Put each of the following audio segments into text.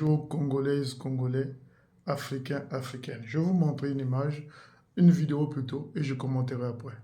Bonjour Congolaises, Congolais, Africains, Africaines. Je vais vous montrer une image, une vidéo plutôt, et je commenterai après.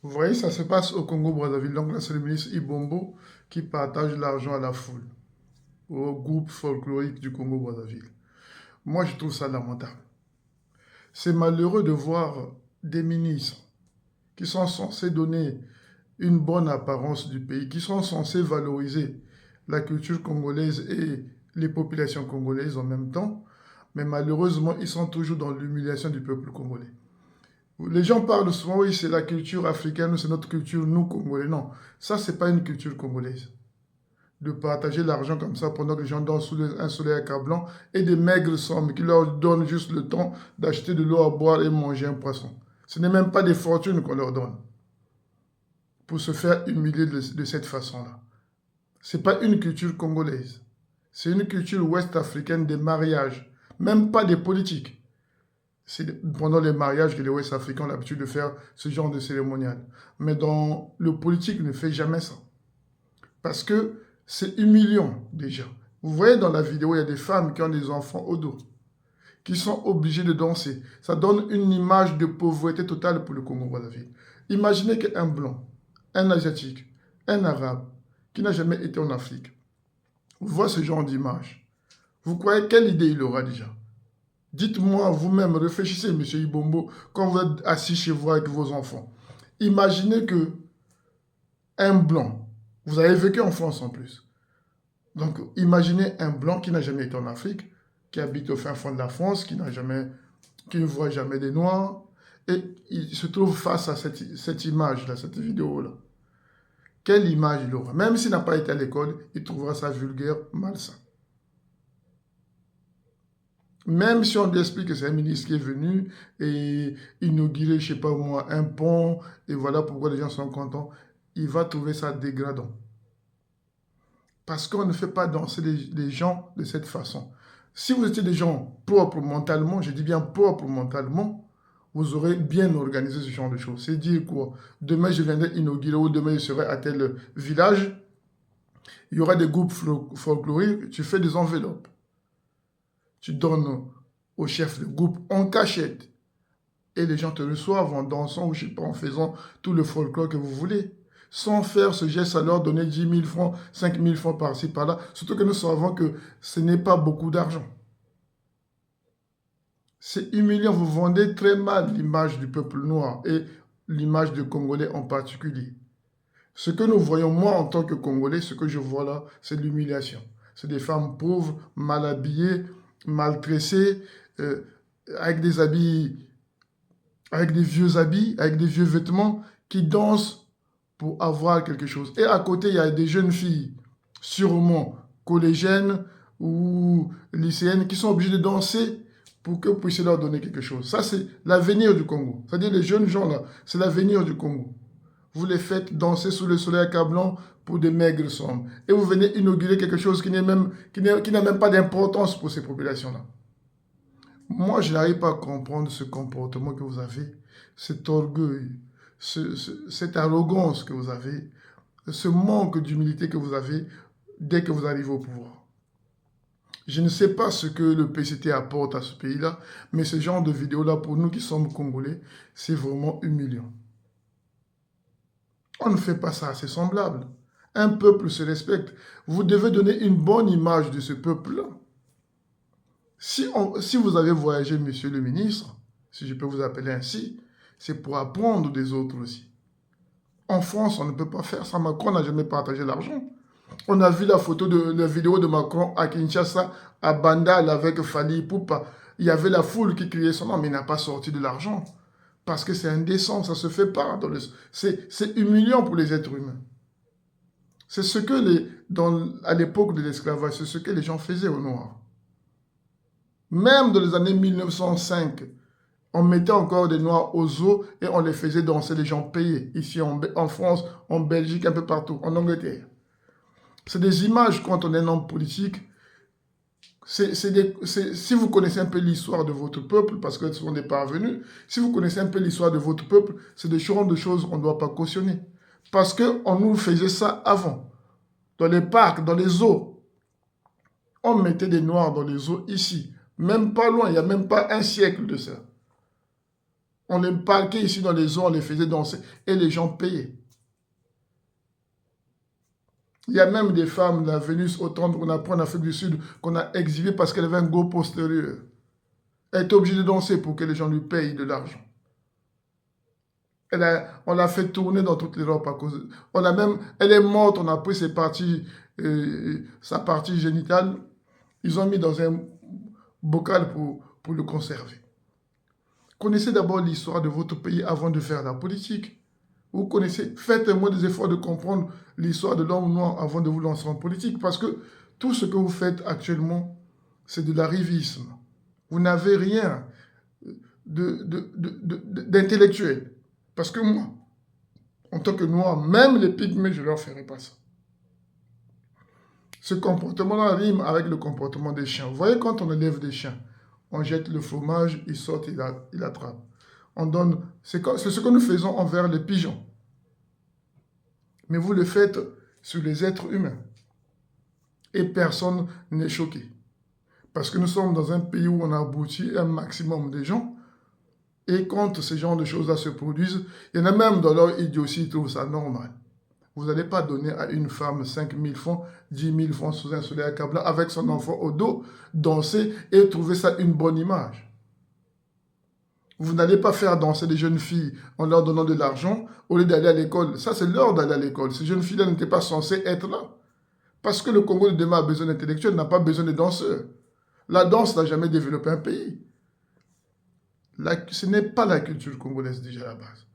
Vous voyez, ça se passe au Congo-Brazzaville. Donc là, c'est le ministre Ibombo qui partage l'argent à la foule, au groupe folklorique du Congo-Brazzaville. Moi, je trouve ça lamentable. C'est malheureux de voir des ministres qui sont censés donner une bonne apparence du pays, qui sont censés valoriser la culture congolaise et les populations congolaises en même temps, mais malheureusement, ils sont toujours dans l'humiliation du peuple congolais. Les gens parlent souvent, oui, c'est la culture africaine, c'est notre culture, nous, Congolais. Non, ça, c'est pas une culture congolaise. De partager l'argent comme ça pendant que les gens dansent sous un soleil accablant et des maigres sommes qui leur donnent juste le temps d'acheter de l'eau à boire et manger un poisson. Ce n'est même pas des fortunes qu'on leur donne pour se faire humilier de cette façon-là. Ce n'est pas une culture congolaise. C'est une culture ouest-africaine des mariages, même pas des politiques. C'est pendant les mariages que les Ouest-Africains ont l'habitude de faire ce genre de cérémonial. Mais dans le politique, ne fait jamais ça. Parce que c'est humiliant déjà. Vous voyez dans la vidéo, il y a des femmes qui ont des enfants au dos, qui sont obligées de danser. Ça donne une image de pauvreté totale pour le Congo-Brazzaville. Imaginez qu'un blanc, un asiatique, un arabe, qui n'a jamais été en Afrique, voit ce genre d'image. Vous croyez quelle idée il aura déjà? Dites-moi vous-même, réfléchissez, M. Ibombo, quand vous êtes assis chez vous avec vos enfants. Imaginez que un blanc, vous avez vécu en France en plus. Donc, imaginez un blanc qui n'a jamais été en Afrique, qui habite au fin fond de la France, qui ne voit jamais des Noirs, et il se trouve face à cette image-là, cette vidéo-là. Quelle image il aura? Même s'il n'a pas été à l'école, il trouvera ça vulgaire, malsain. Même si on lui explique que c'est un ministre qui est venu et inaugurer, je ne sais pas moi, un pont, et voilà pourquoi les gens sont contents, il va trouver ça dégradant. Parce qu'on ne fait pas danser les gens de cette façon. Si vous étiez des gens propres mentalement, je dis bien propres mentalement, vous aurez bien organisé ce genre de choses. C'est dire quoi? Demain, je viendrai inaugurer ou demain, je serai à tel village. Il y aura des groupes folkloriques, tu fais des enveloppes. Tu donnes au chef de groupe en cachette. Et les gens te reçoivent en dansant ou je sais pas, en faisant tout le folklore que vous voulez. Sans faire ce geste à leur donner 10 000 francs, 5 000 francs par-ci, par-là. Surtout que nous savons que ce n'est pas beaucoup d'argent. C'est humiliant. Vous vendez très mal l'image du peuple noir et l'image des Congolais en particulier. Ce que nous voyons, moi, en tant que Congolais, ce que je vois là, c'est l'humiliation. C'est des femmes pauvres, mal habillées, maltressées, avec des habits, avec des vieux habits, avec des vieux vêtements, qui dansent pour avoir quelque chose. Et à côté, il y a des jeunes filles, sûrement collégiennes ou lycéennes, qui sont obligées de danser pour que vous puissiez leur donner quelque chose. Ça, c'est l'avenir du Congo. C'est-à-dire les jeunes gens là, c'est l'avenir du Congo. Vous les faites danser sous le soleil accablant pour des maigres sommes. Et vous venez inaugurer quelque chose qui n'a même pas d'importance pour ces populations-là. Moi, je n'arrive pas à comprendre ce comportement que vous avez, cet orgueil, cette arrogance que vous avez, ce manque d'humilité que vous avez dès que vous arrivez au pouvoir. Je ne sais pas ce que le PCT apporte à ce pays-là, mais ce genre de vidéo-là, pour nous qui sommes Congolais, c'est vraiment humiliant. On ne fait pas ça, c'est semblable. Un peuple se respecte. Vous devez donner une bonne image de ce peuple-là. Si vous avez voyagé, monsieur le ministre, si je peux vous appeler ainsi, c'est pour apprendre des autres aussi. En France, on ne peut pas faire ça. Macron n'a jamais partagé l'argent. On a vu la vidéo de Macron à Kinshasa, à Bandal, avec Fali Poupa. Il y avait la foule qui criait son nom, mais il n'a pas sorti de l'argent. Parce que c'est indécent, ça ne se fait pas. C'est humiliant pour les êtres humains. C'est ce que, à l'époque de l'esclavage, c'est ce que les gens faisaient aux Noirs. Même dans les années 1905, on mettait encore des Noirs aux eaux et on les faisait danser, les gens payaient. Ici en France, en Belgique, un peu partout, en Angleterre. C'est des images quand on est un homme politique. Si vous connaissez un peu l'histoire de votre peuple, parce que ce sont des parvenus, si vous connaissez un peu l'histoire de votre peuple, c'est des choses qu'on ne doit pas cautionner. Parce qu'on nous faisait ça avant. Dans les parcs, dans les eaux. On mettait des Noirs dans les eaux ici. Même pas loin, il n'y a même pas un siècle de ça. On les parquait ici dans les eaux, on les faisait danser et les gens payaient. Il y a même des femmes, la Vénus autant qu'on apprend en Afrique du Sud, qu'on a exhibées parce qu'elle avait un gros postérieur. Elle était obligée de danser pour que les gens lui payent de l'argent. On l'a fait tourner dans toute l'Europe à cause. Elle est morte, on a pris sa partie génitale. Ils ont mis dans un bocal pour le conserver. Connaissez d'abord l'histoire de votre pays avant de faire la politique. Vous connaissez, faites-moi des efforts de comprendre l'histoire de l'homme noir avant de vous lancer en politique. Parce que tout ce que vous faites actuellement, c'est de l'arrivisme. Vous n'avez rien d'intellectuel. Parce que moi, en tant que noir, même les pygmées, je ne leur ferai pas ça. Ce comportement-là rime avec le comportement des chiens. Vous voyez, quand on élève des chiens, on jette le fromage, ils sortent, ils attrapent. C'est ce que nous faisons envers les pigeons. Mais vous le faites sur les êtres humains. Et personne n'est choqué. Parce que nous sommes dans un pays où on a abouti un maximum de gens. Et quand ce genre de choses-là se produisent, il y en a même dans leur idiotie, ils trouvent ça normal. Vous n'allez pas donner à une femme 5 000 francs, 10 000 francs sous un soleil accablant avec son enfant au dos, danser et trouver ça une bonne image. Vous n'allez pas faire danser des jeunes filles en leur donnant de l'argent au lieu d'aller à l'école. Ça, c'est l'heure d'aller à l'école. Ces jeunes filles-là n'étaient pas censées être là. Parce que le Congo de demain a besoin d'intellectuels, n'a pas besoin de danseurs. La danse n'a jamais développé un pays. Ce n'est pas la culture congolaise déjà à la base.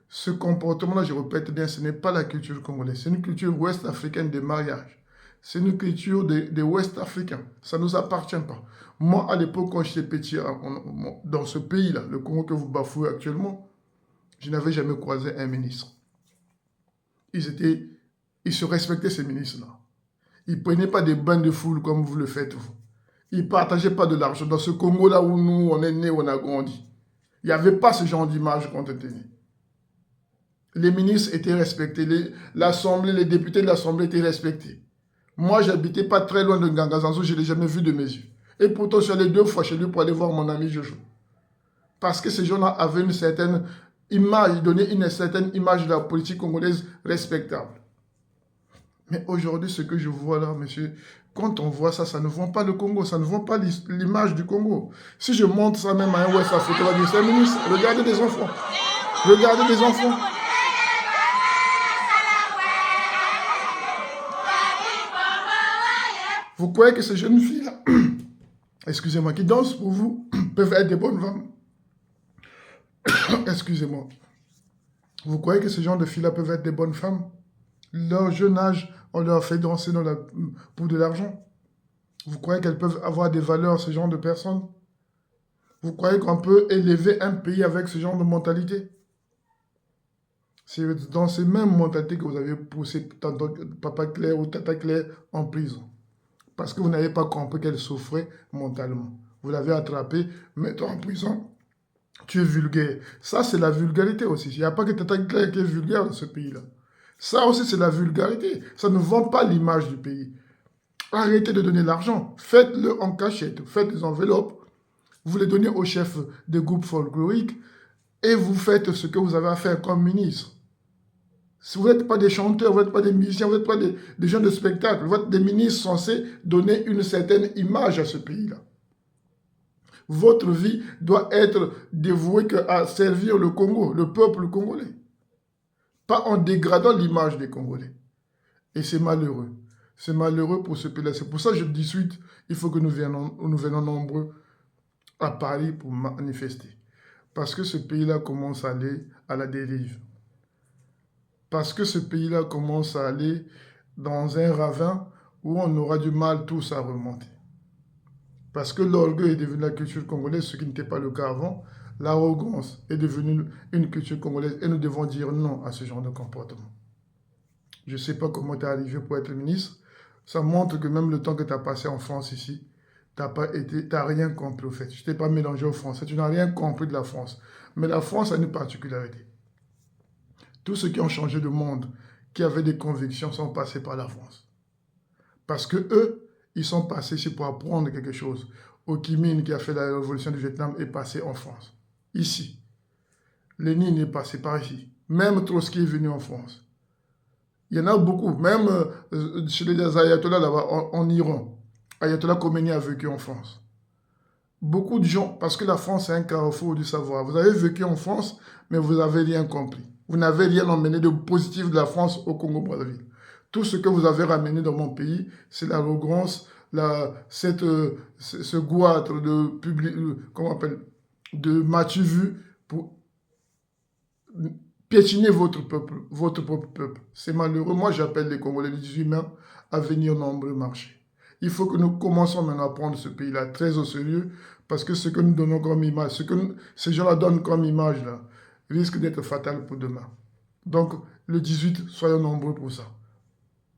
Ce comportement-là, je répète bien, ce n'est pas la culture congolaise. C'est une culture ouest-africaine des mariages. C'est une culture des ouest-africains. Ça ne nous appartient pas. Moi, à l'époque, quand j'étais petit, dans ce pays-là, le Congo que vous bafouez actuellement, je n'avais jamais croisé un ministre. Ils se respectaient, ces ministres-là. Ils ne prenaient pas des bains de foule comme vous le faites, vous. Ils ne partageaient pas de l'argent. Dans ce Congo-là où nous, on est nés, on a grandi. Il n'y avait pas ce genre d'image quand on était né. Les ministres étaient respectés. L'Assemblée, les députés de l'Assemblée étaient respectés. Moi, j'habitais pas très loin de Ngangazanzo, je ne l'ai jamais vu de mes yeux. Et pourtant, je suis allé 2 fois chez lui pour aller voir mon ami Jojo. Parce que ces gens-là avaient une certaine image, ils donnaient une certaine image de la politique congolaise respectable. Mais aujourd'hui, ce que je vois là, monsieur, quand on voit ça, ça ne vend pas le Congo, ça ne vend pas l'image du Congo. Si je montre ça même à un West Africain, on va dire, c'est un ministre, regardez des enfants. Regardez des enfants. Vous croyez que ces jeunes filles-là, excusez-moi, qui dansent pour vous, peuvent être des bonnes femmes? Excusez-moi. Vous croyez que ce genre de filles-là peuvent être des bonnes femmes? Leur jeune âge, on leur fait danser pour de l'argent. Vous croyez qu'elles peuvent avoir des valeurs, ce genre de personnes? Vous croyez qu'on peut élever un pays avec ce genre de mentalité? C'est dans ces mêmes mentalités que vous avez poussé Papa Claire ou Tata Claire en prison. Parce que vous n'avez pas compris qu'elle souffrait mentalement. Vous l'avez attrapée, mettez-la en prison. Tu es vulgaire. Ça, c'est la vulgarité aussi. Il n'y a pas que Tata Claire qui est vulgaire dans ce pays-là. Ça aussi, c'est la vulgarité. Ça ne vend pas l'image du pays. Arrêtez de donner l'argent. Faites-le en cachette. Faites des enveloppes. Vous les donnez au chef des groupes folkloriques et vous faites ce que vous avez à faire comme ministre. Si vous n'êtes pas des chanteurs, vous n'êtes pas des musiciens, vous n'êtes pas des gens de spectacle, vous êtes des ministres censés donner une certaine image à ce pays-là. Votre vie doit être dévouée à servir le Congo, le peuple congolais. Pas en dégradant l'image des Congolais. Et c'est malheureux. C'est malheureux pour ce pays-là. C'est pour ça que je dis suite, il faut que nous venons nombreux à Paris pour manifester. Parce que ce pays-là commence à aller à la dérive. Parce que ce pays-là commence à aller dans un ravin où on aura du mal tous à remonter. Parce que l'orgueil est devenu la culture congolaise, ce qui n'était pas le cas avant. L'arrogance est devenue une culture congolaise et nous devons dire non à ce genre de comportement. Je ne sais pas comment tu es arrivé pour être ministre. Ça montre que même le temps que tu as passé en France ici, tu n'as rien compris au fait. Tu t'es pas mélangé aux Français, tu n'as rien compris de la France. Mais la France a une particularité. Tous ceux qui ont changé de monde, qui avaient des convictions, sont passés par la France. Parce que eux, ils sont passés ici pour apprendre quelque chose. Ho Chi Minh, qui a fait la révolution du Vietnam, est passé en France. Ici. Lénine est passé par ici. Même Trotsky est venu en France. Il y en a beaucoup. Même chez les ayatollahs là-bas, en Iran. Ayatollah Khomeini a vécu en France. Beaucoup de gens, parce que la France est un carrefour du savoir. Vous avez vécu en France, mais vous n'avez rien compris. Vous n'avez rien emmené de positif de la France au Congo-Brazzaville. Tout ce que vous avez ramené dans mon pays, c'est l'arrogance, ce goitre de matu vu pour piétiner votre peuple, votre propre peuple. C'est malheureux. Moi, j'appelle les Congolais les 18 mai à venir nombreux marcher. Il faut que nous commençons maintenant à prendre ce pays-là très au sérieux, parce que ce que nous donnons comme image, ce que ces gens-là donnent comme image, là, risque d'être fatal pour demain. Donc, le 18, soyons nombreux pour ça.